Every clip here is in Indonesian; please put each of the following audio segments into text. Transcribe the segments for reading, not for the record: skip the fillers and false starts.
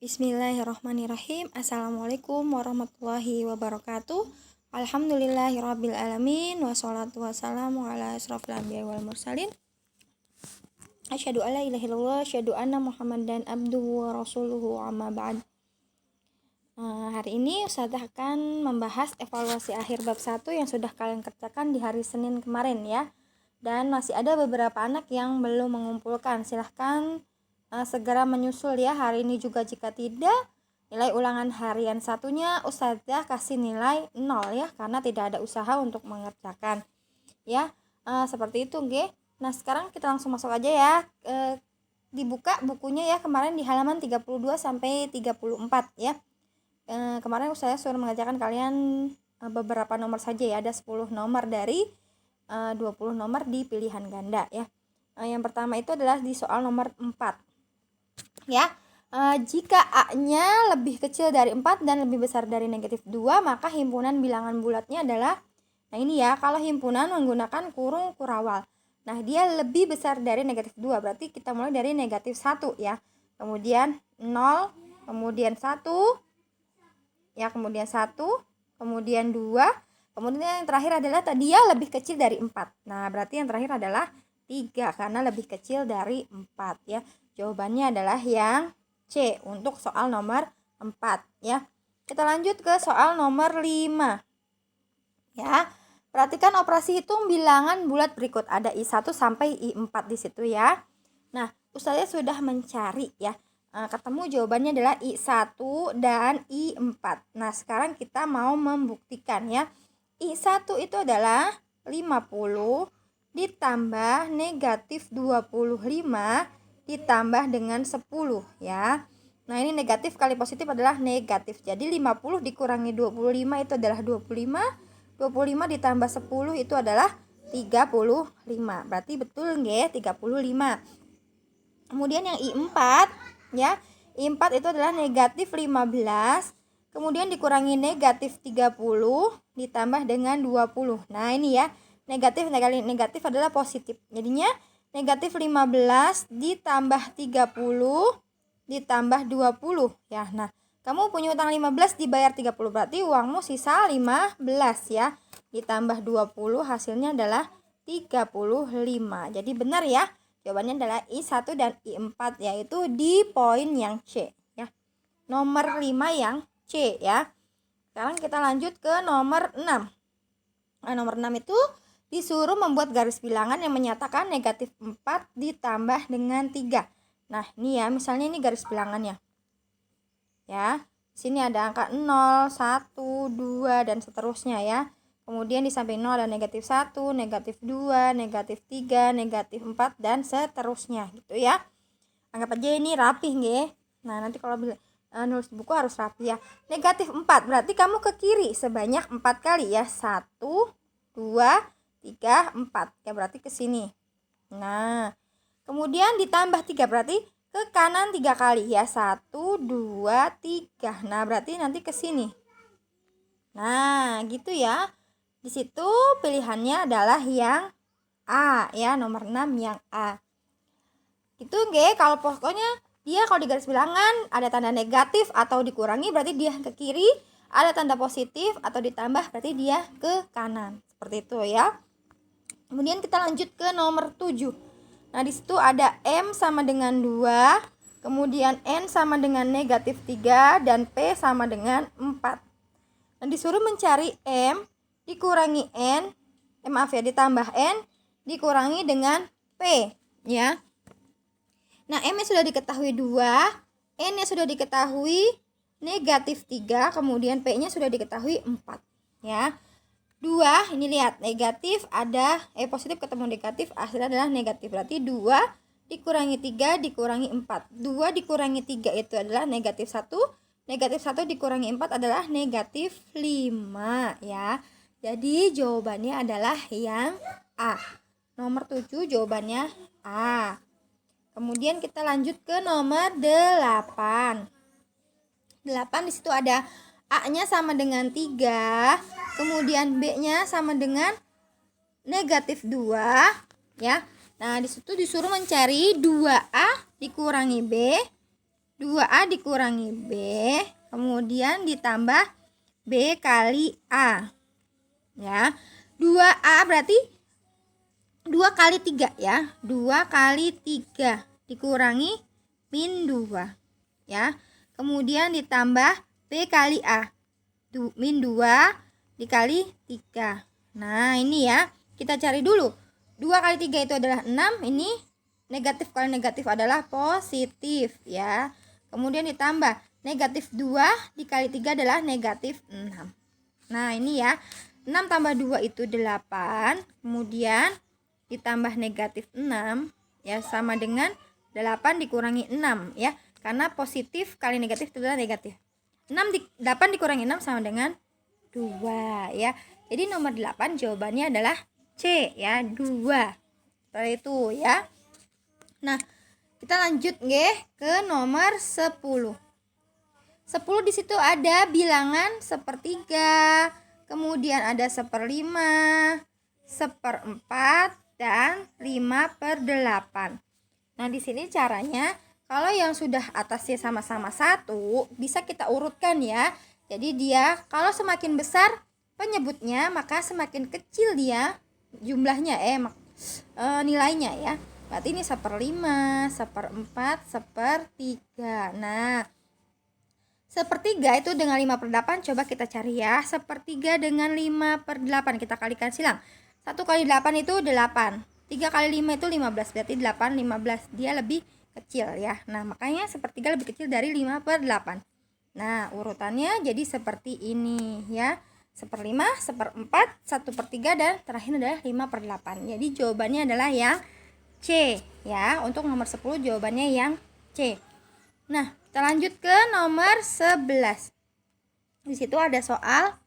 Bismillahirrahmanirrahim. Assalamualaikum warahmatullahi wabarakatuh. Alhamdulillahirabbil alamin wassalatu wassalamu ala asrofil anbiya'i wal mursalin. Asyhadu alla ilaha illallah, asyhadu anna Muhammadan abduhu wa rasuluhu, amma ba'd. Hari ini Ustazah akan membahas evaluasi akhir bab 1 yang sudah kalian kerjakan di hari Senin kemarin ya. Dan masih ada beberapa anak yang belum mengumpulkan. Silahkan segera menyusul ya hari ini juga. Jika tidak, nilai ulangan harian satunya Ustazah kasih nilai 0 ya, karena tidak ada usaha untuk mengerjakan ya. Seperti itu nggih. Nah sekarang kita langsung masuk aja ya. Dibuka bukunya ya, kemarin di halaman 32 sampai 34 ya. Kemarin Ustazah suruh mengerjakan kalian beberapa nomor saja ya, ada 10 nomor dari 20 nomor di pilihan ganda ya. Yang pertama itu adalah di soal nomor 4 ya. Jika A-nya lebih kecil dari 4 dan lebih besar dari negatif 2, maka himpunan bilangan bulatnya adalah, nah ini ya, kalau himpunan menggunakan kurung kurawal. Nah dia lebih besar dari negatif 2, berarti kita mulai dari negatif 1 ya. Kemudian 0, kemudian 1 ya, kemudian 1, kemudian 2, kemudian yang terakhir adalah tadi ya lebih kecil dari 4. Nah berarti yang terakhir adalah 3 karena lebih kecil dari 4 ya. Jawabannya adalah yang C untuk soal nomor 4 ya. Kita lanjut ke soal nomor 5 ya. Perhatikan operasi hitung bilangan bulat berikut. Ada I1 sampai I4 di situ ya. Nah Ustazah sudah mencari ya. Ketemu jawabannya adalah I1 dan I4. Nah sekarang kita mau membuktikan ya. I1 itu adalah 50 ditambah negatif 25 ditambah dengan 10 ya. Nah ini negatif kali positif adalah negatif. Jadi 50 dikurangi 25 itu adalah 25. 25 ditambah 10 itu adalah 35. Berarti betul nggih 35. Kemudian yang I4 ya. I4 itu adalah negatif 15. Kemudian dikurangi negatif 30 ditambah dengan 20. Nah ini ya. Negatif kali negatif adalah positif. Jadinya negatif 15 ditambah 30 ditambah 20 ya. Nah kamu punya utang 15 dibayar 30, berarti uangmu sisa 15 ya. Ditambah 20 hasilnya adalah 35. Jadi benar ya. Jawabannya adalah I1 dan I4 yaitu di poin yang C ya. Nomor 5 yang C ya. Sekarang kita lanjut ke nomor 6. Nah, nomor 6 itu disuruh membuat garis bilangan yang menyatakan negatif 4 ditambah dengan 3. Nah ini ya, misalnya ini garis bilangannya ya. Sini ada angka 0, 1, 2 dan seterusnya ya. Kemudian di samping 0 ada negatif 1, negatif 2, negatif 3, negatif 4 dan seterusnya gitu ya. Anggap aja ini rapih nggih. Nah nanti kalau nulis buku harus rapi ya. Negatif 4 berarti kamu ke kiri sebanyak 4 kali ya. 1, 2, 3, 4 ya, berarti ke sini. Nah kemudian ditambah 3 berarti ke kanan 3 kali ya. 1, 2, 3. Nah berarti nanti ke sini. Nah gitu ya. Di situ pilihannya adalah yang A ya, nomor 6 yang A. Gitu nggih. Kalau pokoknya dia kalau di garis bilangan ada tanda negatif atau dikurangi berarti dia ke kiri, ada tanda positif atau ditambah berarti dia ke kanan. Seperti itu ya. Kemudian kita lanjut ke nomor 7. Nah, di situ ada M sama dengan 2, kemudian N sama dengan negatif 3, dan P sama dengan 4. Nah, disuruh mencari M dikurangi N, ditambah N dikurangi dengan P, ya. Nah, M-nya sudah diketahui 2, N-nya sudah diketahui negatif 3, kemudian P-nya sudah diketahui 4, ya. 2, ini lihat negatif ada positif ketemu negatif, hasilnya adalah negatif. Berarti 2 dikurangi 3 dikurangi 4. 2 dikurangi 3 itu adalah negatif 1. Negatif 1 dikurangi 4 adalah negatif 5 ya. Jadi jawabannya adalah yang A. Nomor 7 jawabannya A. Kemudian kita lanjut ke nomor 8. 8 di situ ada A-nya sama dengan 3, kemudian B-nya sama dengan negatif 2 ya. Nah, di situ disuruh mencari 2A dikurangi B 2A dikurangi B, kemudian ditambah B kali A. Ya. 2A berarti 2 kali 3 ya. 2 kali 3 dikurangi min 2. Ya. Kemudian ditambah B kali A. Min 2 dikali 3. Nah, ini ya. Kita cari dulu. 2 kali 3 itu adalah 6. Ini negatif kali negatif adalah positif ya. Kemudian ditambah negatif 2 dikali 3 adalah negatif 6. Nah, ini ya. 6 tambah 2 itu 8. Kemudian ditambah negatif 6 ya, sama dengan 8 dikurangi 6 ya. Karena positif kali negatif itu adalah negatif. 8 dikurangi 6 sama dengan 2 ya. Jadi nomor 8 jawabannya adalah C ya, 2. Seperti itu ya. Nah, kita lanjut ke nomor 10. 10 di situ ada bilangan sepertiga, kemudian ada 1/5, 1/4 dan 5/8. Nah, di sini caranya kalau yang sudah atasnya sama-sama 1 bisa kita urutkan ya. Jadi dia kalau semakin besar penyebutnya maka semakin kecil dia jumlahnya nilainya ya. Berarti ini 1/5, 1/4, 1/3. Nah, 1/3 itu dengan 5/8 coba kita cari ya. 1/3 dengan 5/8 kita kalikan silang. 1 kali 8 itu 8. 3 kali 5 itu 15. Berarti 8, 15. Dia lebih kecil ya. Nah, makanya 1/3 lebih kecil dari 5/8. Nah, urutannya jadi seperti ini ya. 1/5, 1/4, 1/3 dan terakhir adalah 5/8. Jadi jawabannya adalah yang C ya. Untuk nomor 10 jawabannya yang C. Nah, kita lanjut ke nomor 11. Di situ ada soal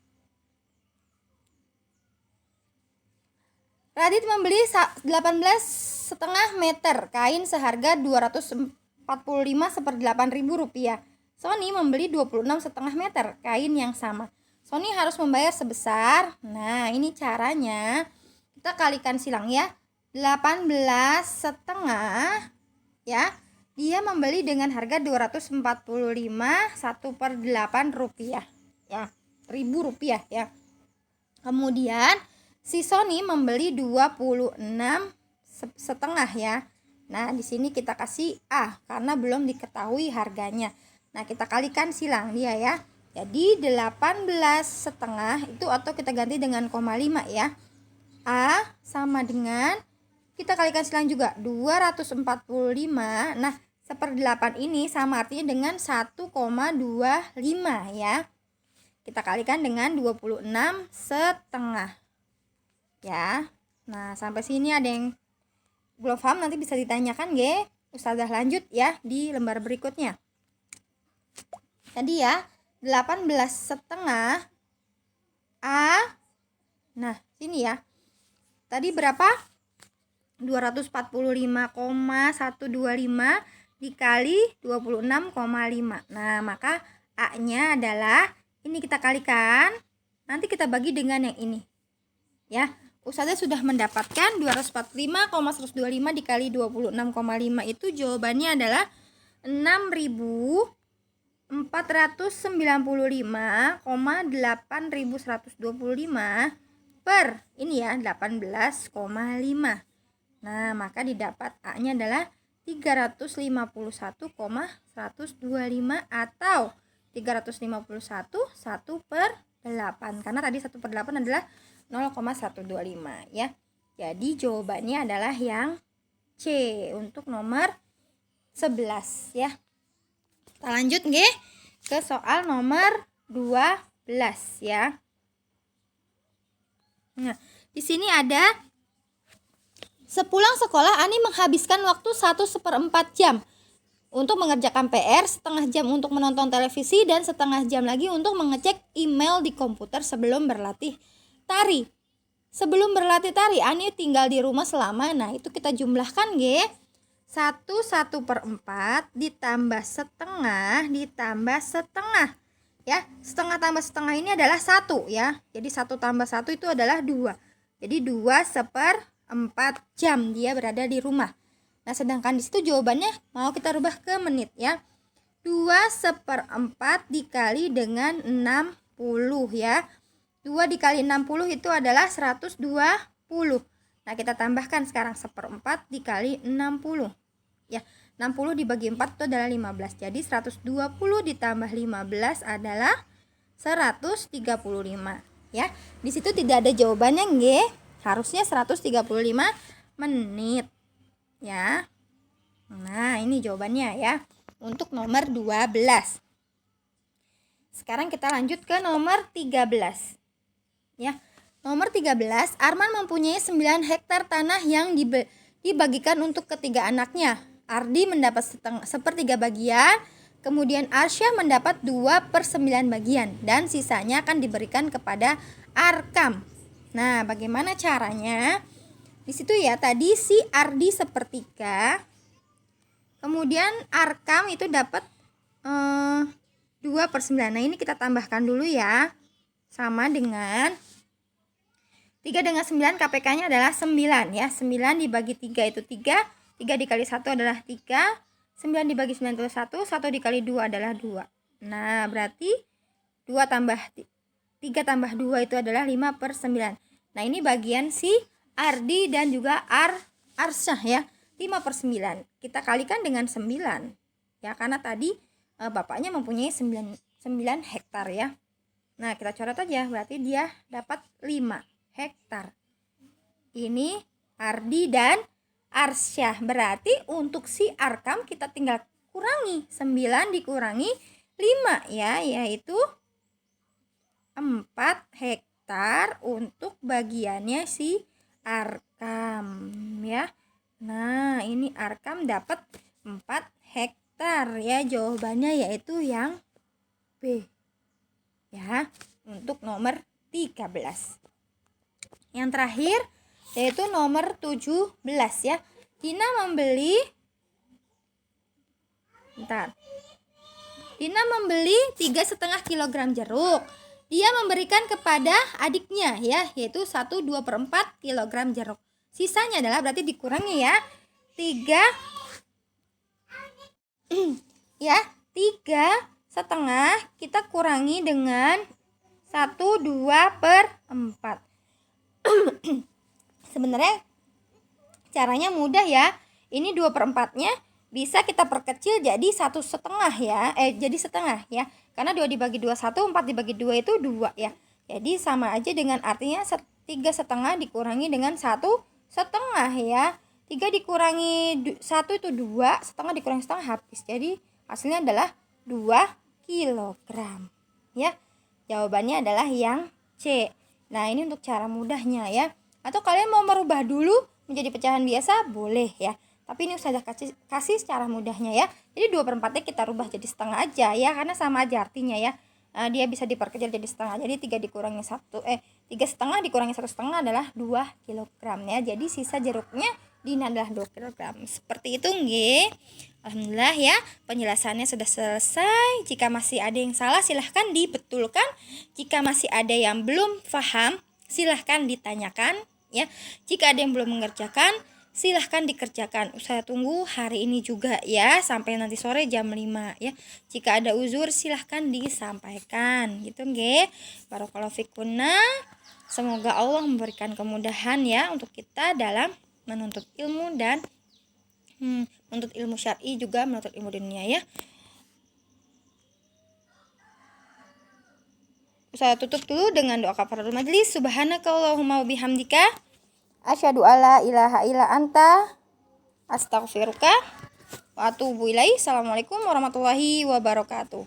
Radit membeli 18,5 meter kain seharga 245,8 rupiah. Sony membeli 26,5 meter kain yang sama. Sony harus membayar sebesar, nah ini caranya, kita kalikan silang ya. 18,5 ya. Dia membeli dengan harga 245 1/8 rupiah ya, Rp1.000 ya. Kemudian si Sony membeli 26,5 ya. Nah, di sini kita kasih A karena belum diketahui harganya. Nah, kita kalikan silang dia ya. Jadi 18,5 itu atau kita ganti dengan 0,5 ya. A sama dengan kita kalikan silang juga 245. Nah, 1/8 ini sama artinya dengan 1,25 ya. Kita kalikan dengan 26,5 ya. Nah, sampai sini ada yang belum paham nanti bisa ditanyakan Ustazah lanjut ya di lembar berikutnya. Tadi ya 18,5 A. Nah, sini ya. Tadi berapa? 245,125 dikali 26,5. Nah, maka A-nya adalah ini kita kalikan. Nanti kita bagi dengan yang ini. Ya, Ustazah sudah mendapatkan 245,125 dikali 26,5 itu jawabannya adalah 6.495,8.125 per ini ya 18,5. Nah, maka didapat A-nya adalah 351,125 atau 351 1/8 karena tadi 1/8 adalah 0,125 ya. Jadi jawabannya adalah yang C untuk nomor 11 ya. Kita lanjut ke soal nomor 12 ya. Nah, di sini ada sepulang sekolah Ani menghabiskan waktu 1/4 jam untuk mengerjakan PR, setengah jam untuk menonton televisi, dan setengah jam lagi untuk mengecek email di komputer sebelum berlatih tari. Sebelum berlatih tari, Ani tinggal di rumah selama, nah itu kita jumlahkan 1/4 ditambah setengah ditambah setengah. Ya, setengah tambah setengah ini adalah 1 ya. Jadi 1 tambah 1 itu adalah 2. Jadi 2/4 jam dia berada di rumah. Nah, sedangkan di situ jawabannya mau kita rubah ke menit ya. 2/4 dikali dengan 60 ya. 2 dikali 60 itu adalah 120. Nah, kita tambahkan sekarang 1/4 dikali 60. Ya, 60 dibagi 4 itu adalah 15. Jadi 120 ditambah 15 adalah 135 ya. Di situ tidak ada jawabannya nggih. Harusnya 135 menit ya. Nah, ini jawabannya ya untuk nomor 12. Sekarang kita lanjut ke nomor 13. Ya. Nomor 13, Arman mempunyai 9 hektar tanah yang dibagikan untuk ketiga anaknya. Ardi mendapat sepertiga bagian, kemudian Arsyah mendapat 2/9 bagian, dan sisanya akan diberikan kepada Arkam. Nah, bagaimana caranya? Di situ ya, tadi si Ardi sepertiga, kemudian Arkam itu dapat 2/9. Nah, ini kita tambahkan dulu ya. Sama dengan 3 dengan 9, KPK-nya adalah 9 ya. 9 dibagi 3 itu 3. 3 dikali 1 adalah 3. 9 dibagi 9 itu 1. 1 dikali 2 adalah 2. Nah, berarti 3 tambah 2 itu adalah 5/9. Nah, ini bagian si Ardi dan juga Arsyah ya. 5/9. Kita kalikan dengan 9. Ya, karena tadi bapaknya mempunyai 9 hektar ya. Nah, kita coret aja, berarti dia dapat 5 hektar. Ini Ardi dan Arsyah. Berarti untuk si Arkam kita tinggal kurangi 9 dikurangi 5 ya, yaitu 4 hektar untuk bagiannya si Arkam ya. Nah, ini Arkam dapat 4 hektar ya. Jawabannya yaitu yang B. Ya, untuk nomor 13. Yang terakhir yaitu nomor 17 ya. Dina membeli 3,5 kilogram jeruk. Dia memberikan kepada adiknya ya, yaitu 1/2/4 kilogram jeruk. Sisanya adalah berarti dikurangi ya. 3 ya, 3,5 kita kurangi dengan 1/2/4. Sebenarnya caranya mudah ya. Ini 2/4-nya bisa kita perkecil jadi 1,5 ya. Jadi setengah ya. Karena 2 dibagi 2 1, 4 dibagi 2 itu 2 ya. Jadi sama aja dengan artinya 3,5 dikurangi dengan 1,5 ya. 3 dikurangi 1 itu 2, setengah dikurangi setengah habis. Jadi hasilnya adalah 2 kilogram ya. Jawabannya adalah yang C. Nah, ini untuk cara mudahnya ya. Atau kalian mau merubah dulu menjadi pecahan biasa, boleh ya. Tapi ini Ustazah kasih secara mudahnya ya. Jadi 2/4-nya kita rubah jadi setengah aja ya, karena sama aja artinya ya. Dia bisa diperkecil jadi setengah. Jadi 3 dikurangi 3,5 dikurangi 1,5 adalah 2 kilogram ya. Jadi sisa jeruknya Dina adalah 2 kilogram. Seperti itu nggih. Alhamdulillah ya, penjelasannya sudah selesai. Jika masih ada yang salah silahkan dibetulkan. Jika masih ada yang belum paham silahkan ditanyakan ya. Jika ada yang belum mengerjakan silahkan dikerjakan. Saya tunggu hari ini juga ya, sampai nanti sore jam 5 ya. Jika ada uzur silahkan disampaikan gitu nggih. Barakallahu fikunna. Semoga Allah memberikan kemudahan ya untuk kita dalam menuntut ilmu dan menuntut ilmu syar'i juga menuntut ilmu dunia ya. Saya tutup dulu dengan doa kafaratul majlis. Subhanakallahumma wabihamdika asyhadu alla ilaha illa anta astaghfiruka wa atubu ilaik. Assalamualaikum warahmatullahi wabarakatuh.